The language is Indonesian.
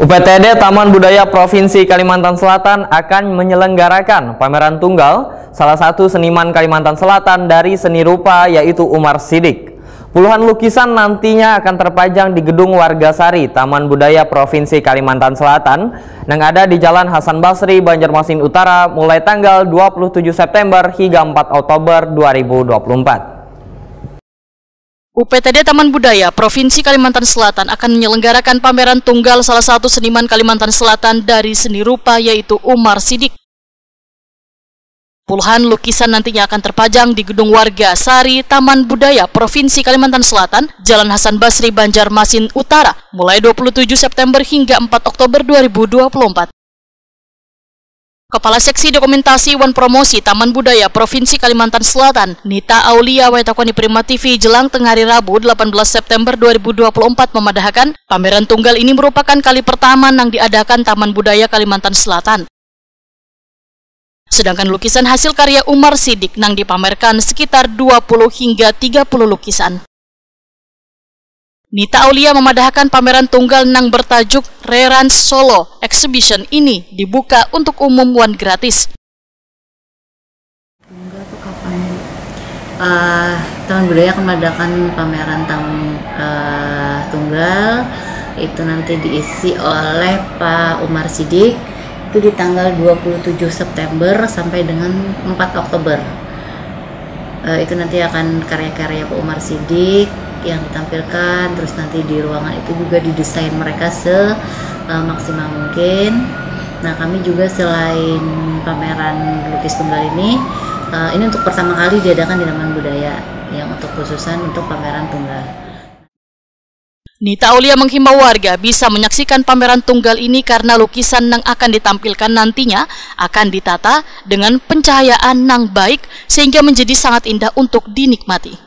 UPTD Taman Budaya Provinsi Kalimantan Selatan akan menyelenggarakan pameran tunggal salah satu seniman Kalimantan Selatan dari seni rupa yaitu Umar Sidik. Puluhan lukisan nantinya akan terpajang di Gedung Wargasari Taman Budaya Provinsi Kalimantan Selatan yang ada di Jalan Hasan Basri, Banjarmasin Utara mulai tanggal 27 September hingga 4 Oktober 2024. UPTD Taman Budaya Provinsi Kalimantan Selatan akan menyelenggarakan pameran tunggal salah satu seniman Kalimantan Selatan dari seni rupa yaitu Umar Sidik. Puluhan lukisan nantinya akan terpajang di Gedung Wargasari Taman Budaya Provinsi Kalimantan Selatan, Jalan Hasan Basri, Banjarmasin Utara, mulai 27 September hingga 4 Oktober 2024. Kepala Seksi Dokumentasi Wan Promosi Taman Budaya Provinsi Kalimantan Selatan, Nita Aulia Waitakoni Prima TV jelang tengah hari Rabu 18 September 2024 memadahkan pameran tunggal ini merupakan kali pertama yang diadakan Taman Budaya Kalimantan Selatan. Sedangkan lukisan hasil karya Umar Sidik yang dipamerkan sekitar 20 hingga 30 lukisan. Nita Aulia memadahkan pameran tunggal yang bertajuk Rerans Solo Exhibition ini dibuka untuk umum wan gratis. Tunggal itu kapan? Taman Budaya akan mengadakan pameran tunggal itu nanti diisi oleh Pak Umar Sidik itu di tanggal 27 September sampai dengan 4 Oktober. Itu nanti akan karya-karya Pak Umar Sidik yang ditampilkan, terus nanti di ruangan itu juga didesain mereka semaksimal mungkin. Nah, kami juga selain pameran lukis tunggal ini untuk pertama kali diadakan di Taman Budaya yang untuk khususan untuk pameran tunggal. Nita Aulia menghimbau warga bisa menyaksikan pameran tunggal ini karena lukisan yang akan ditampilkan nantinya akan ditata dengan pencahayaan yang baik sehingga menjadi sangat indah untuk dinikmati.